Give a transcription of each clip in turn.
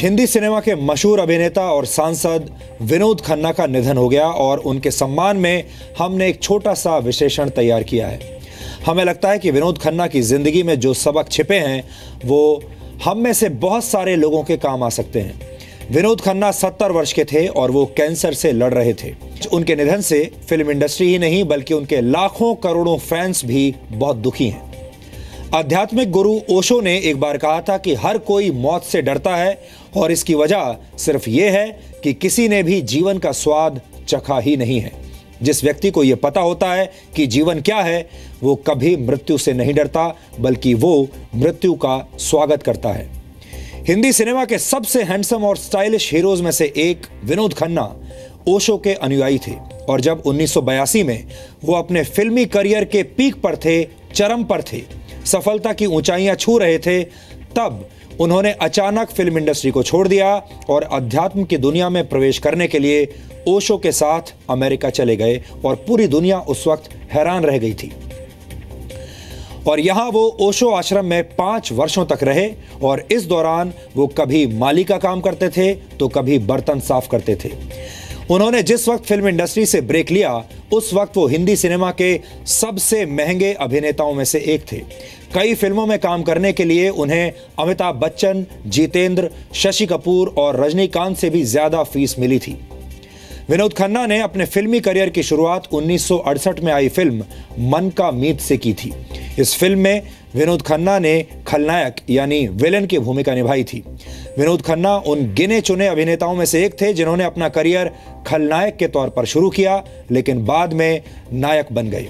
Hindi cinema के मशहूर अभिनेता और सांसद विनोद खन्ना का निधन हो गया और उनके सम्मान में हमने एक छोटा सा विशेषण तैयार किया है। हमें लगता है कि विनोद खन्ना की जिंदगी में जो सबक छिपे हैं वो हम में से बहुत सारे लोगों के काम आ सकते हैं। विनोद खन्ना 70 वर्ष के थे और वो कैंसर से लड़ रहे थे। उनके निधन से फिल्म इंडस्ट्री ही नहीं बल्कि उनके लाखों करोड़ों फैंस भी बहुत दुखी हैं। आध्यात्मिक गुरु ओशो ने एक बार कहा था कि हर कोई मौत से डरता है और इसकी वजह सिर्फ ये है कि किसी ने भी जीवन का स्वाद चखा ही नहीं है। जिस व्यक्ति को यह पता होता है कि जीवन क्या है, वो कभी मृत्यु से नहीं डरता बल्कि वो मृत्यु का स्वागत करता है। हिंदी सिनेमा के सबसे हैंडसम और स्टाइलिश हीरोज में से एक विनोद खन्ना ओशो के अनुयायी थे और जब 1982 में वो अपने फिल्मी करियर के पीक पर थे, चरम पर थे, सफलता की ऊंचाइयां छू रहे थे, तब उन्होंने अचानक फिल्म इंडस्ट्री को छोड़ दिया और अध्यात्म की दुनिया में प्रवेश करने के लिए ओशो के साथ अमेरिका चले गए और पूरी दुनिया उस वक्त हैरान रह गई थी। और यहां वो ओशो आश्रम में 5 वर्षों तक रहे और इस दौरान वो कभी माली का काम करते थे तो कभी बर्तन साफ करते थे। उन्होंने जिस वक्त फिल्म इंडस्ट्री से ब्रेक लिया उस वक्त वो हिंदी सिनेमा के सबसे महंगे अभिनेताओं में से एक थे। कई फिल्मों में काम करने के लिए उन्हें अमिताभ बच्चन, जितेंद्र, शशि कपूर और रजनीकांत से भी ज्यादा फीस मिली थी। विनोद खन्ना ने अपने फिल्मी करियर की शुरुआत 1968 में आई फिल्म मन का मीत से की थी। इस फिल्म में विनोद खन्ना ने खलनायक यानी विलेन की भूमिका निभाई थी। विनोद खन्ना उन गिने चुने अभिनेताओं में से एक थे जिन्होंने अपना करियर खलनायक के तौर पर शुरू किया लेकिन बाद में नायक बन गए।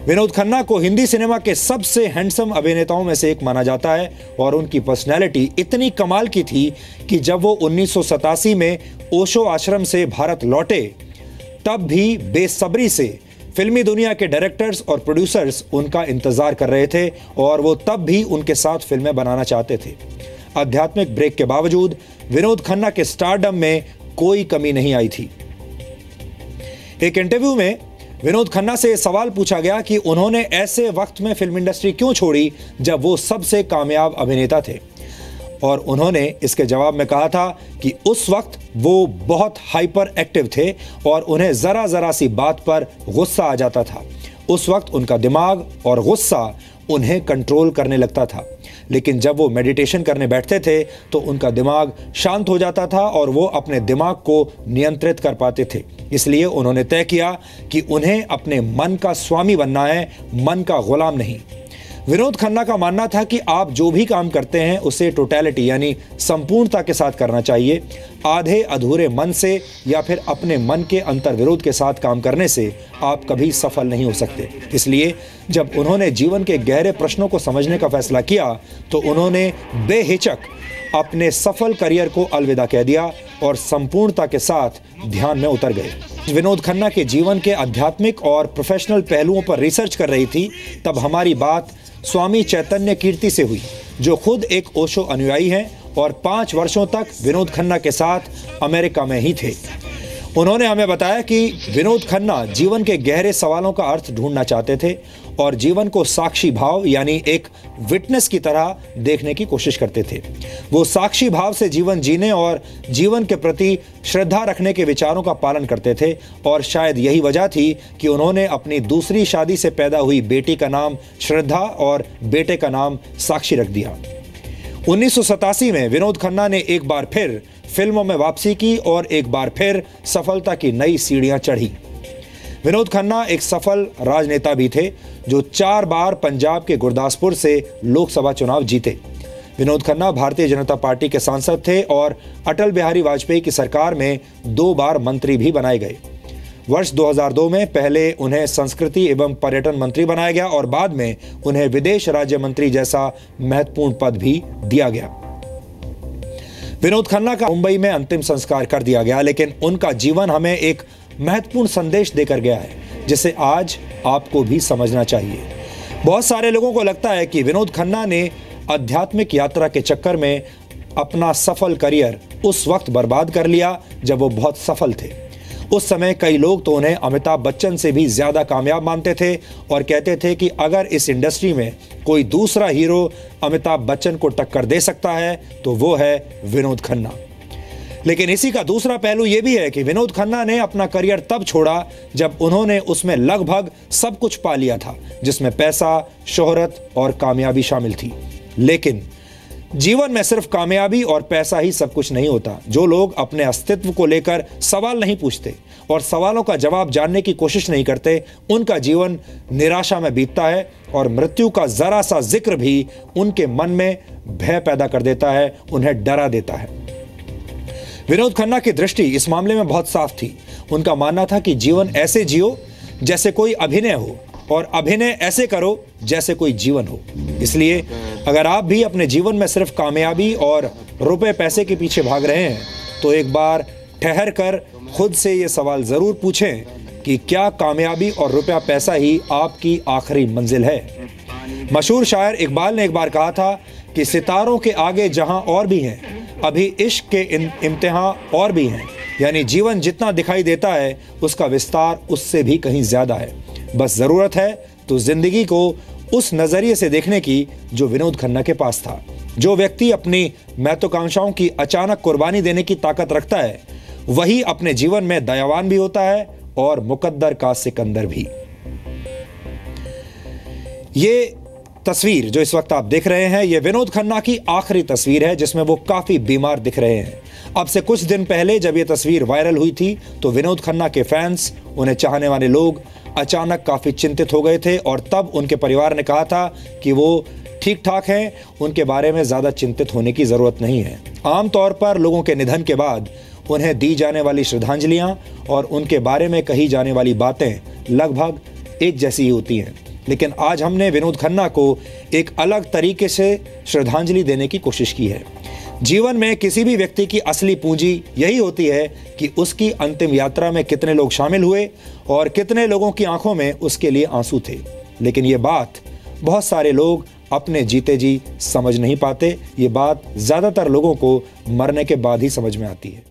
विनोद खन्ना को हिंदी सिनेमा के सबसे हैंडसम अभिनेताओं में से एक माना जाता है और उनकी पर्सनैलिटी इतनी कमाल की थी कि जब वो 1987 में ओशो आश्रम से भारत लौटे तब भी बेसब्री से फिल्मी दुनिया के डायरेक्टर्स और प्रोड्यूसर्स उनका इंतजार कर रहे थे और वो तब भी उनके साथ फिल्में बनाना चाहते थे। आध्यात्मिक ब्रेक के बावजूद विनोद खन्ना के स्टारडम में कोई कमी नहीं आई थी। एक इंटरव्यू में विनोद खन्ना से सवाल पूछा गया कि उन्होंने ऐसे वक्त में फिल्म इंडस्ट्री क्यों छोड़ी जब वो सबसे कामयाब अभिनेता थे, और उन्होंने इसके जवाब में कहा था कि उस वक्त वो बहुत हाइपर एक्टिव थे और उन्हें जरा जरा सी बात पर गुस्सा आ जाता था। उस वक्त उनका दिमाग और गुस्सा उन्हें कंट्रोल करने लगता था, लेकिन जब वो मेडिटेशन करने बैठते थे तो उनका दिमाग शांत हो जाता था और वो अपने दिमाग को नियंत्रित कर पाते थे। इसलिए उन्होंने तय किया कि उन्हें अपने मन का स्वामी बनना है, मन का गुलाम नहीं। विनोद खन्ना का मानना था कि आप जो भी काम करते हैं उसे टोटलिटी यानी संपूर्णता के साथ करना चाहिए। आधे अधूरे मन से या फिर अपने मन के अंतर्विरोध के साथ काम करने से आप कभी सफल नहीं हो सकते। इसलिए जब उन्होंने जीवन के गहरे प्रश्नों को समझने का फैसला किया तो उन्होंने बेहिचक अपने सफल करियर को अलविदा कह दिया और संपूर्णता के साथ ध्यान में उतर गए। विनोद खन्ना के जीवन के आध्यात्मिक और प्रोफेशनल पहलुओं पर रिसर्च कर रही थी तब हमारी बात स्वामी चैतन्य कीर्ति से हुई, जो खुद एक ओशो अनुयायी हैं और 5 वर्षों तक विनोद खन्ना के साथ अमेरिका में ही थे। उन्होंने हमें बताया कि विनोद खन्ना जीवन के गहरे सवालों का अर्थ ढूंढना चाहते थे और जीवन को साक्षी भाव यानी एक विटनेस की तरह देखने की कोशिश करते थे। वो साक्षी भाव से जीवन जीने और जीवन के प्रति श्रद्धा रखने के विचारों का पालन करते थे और शायद यही वजह थी कि उन्होंने अपनी दूसरी शादी से पैदा हुई बेटी का नाम श्रद्धा और बेटे का नाम साक्षी रख दिया। 1987 में विनोद खन्ना ने एक बार फिर फिल्मों में वापसी की और एक बार फिर सफलता की नई सीढ़ियां चढ़ी। विनोद खन्ना एक सफल राजनेता भी थे जो 4 बार पंजाब के गुरदासपुर से लोकसभा चुनाव जीते। विनोद खन्ना भारतीय जनता पार्टी के सांसद थे और अटल बिहारी वाजपेयी की सरकार में 2 बार मंत्री भी बनाए गए। वर्ष 2002 में पहले उन्हें संस्कृति एवं पर्यटन मंत्री बनाया गया और बाद में उन्हें विदेश राज्य मंत्री जैसा महत्वपूर्ण पद भी दिया गया। विनोद खन्ना का मुंबई में अंतिम संस्कार कर दिया गया, लेकिन उनका जीवन हमें एक महत्वपूर्ण संदेश देकर गया है जिसे आज आपको भी समझना चाहिए। बहुत सारे लोगों को लगता है कि विनोद खन्ना ने आध्यात्मिक यात्रा के चक्कर में अपना सफल करियर उस वक्त बर्बाद कर लिया जब वो बहुत सफल थे। उस समय कई लोग तो उन्हें अमिताभ बच्चन से भी ज्यादा कामयाब मानते थे और कहते थे कि अगर इस इंडस्ट्री में कोई दूसरा हीरो अमिताभ बच्चन को टक्कर दे सकता है तो वो है विनोद खन्ना। लेकिन इसी का दूसरा पहलू यह भी है कि विनोद खन्ना ने अपना करियर तब छोड़ा जब उन्होंने उसमें लगभग सब कुछ पा लिया था, जिसमें पैसा, शोहरत और कामयाबी शामिल थी। लेकिन जीवन में सिर्फ कामयाबी और पैसा ही सब कुछ नहीं होता। जो लोग अपने अस्तित्व को लेकर सवाल नहीं पूछते और सवालों का जवाब जानने की कोशिश नहीं करते, उनका जीवन निराशा में बीतता है और मृत्यु का जरा सा जिक्र भी उनके मन में भय पैदा कर देता है, उन्हें डरा देता है। विनोद खन्ना की दृष्टि इस मामले में बहुत साफ थी। उनका मानना था कि जीवन ऐसे जियो जैसे कोई अभिनय हो और अभिनय ऐसे करो जैसे कोई जीवन हो। इसलिए अगर आप भी अपने जीवन में सिर्फ कामयाबी और रुपए पैसे के पीछे भाग रहे हैं तो एक बार ठहर कर खुद से ये सवाल जरूर पूछें कि क्या कामयाबी और रुपया पैसा ही आपकी आखिरी मंजिल है। मशहूर शायर इकबाल ने एक बार कहा था कि सितारों के आगे जहां और भी हैं, अभी इश्क के इम्तिहान और भी हैं। यानी जीवन जितना दिखाई देता है उसका विस्तार उससे भी कहीं ज्यादा है। बस जरूरत है तो जिंदगी को उस नजरिए से देखने की जो विनोद खन्ना के पास था। जो व्यक्ति अपनी महत्वाकांक्षाओं की अचानक कुर्बानी देने की ताकत रखता है वही अपने जीवन में दयावान भी होता है और मुकद्दर का सिकंदर भी। ये तस्वीर जो इस वक्त आप देख रहे हैं, ये विनोद खन्ना की आखिरी तस्वीर है जिसमें वो काफी बीमार दिख रहे हैं। अब से कुछ दिन पहले जब ये तस्वीर वायरल हुई थी तो विनोद खन्ना के फैंस, उन्हें चाहने वाले लोग अचानक काफी चिंतित हो गए थे और तब उनके परिवार ने कहा था कि वो ठीक ठाक हैं, उनके बारे में ज्यादा चिंतित होने की जरूरत नहीं है। आमतौर पर लोगों के निधन के बाद उन्हें दी जाने वाली श्रद्धांजलियां और उनके बारे में कही जाने वाली बातें लगभग एक जैसी ही होती हैं। लेकिन आज हमने विनोद खन्ना को एक अलग तरीके से श्रद्धांजलि देने की कोशिश की है। जीवन में किसी भी व्यक्ति की असली पूंजी यही होती है कि उसकी अंतिम यात्रा में कितने लोग शामिल हुए और कितने लोगों की आंखों में उसके लिए आंसू थे। लेकिन ये बात बहुत सारे लोग अपने जीते जी समझ नहीं पाते। ये बात ज्यादातर लोगों को मरने के बाद ही समझ में आती है।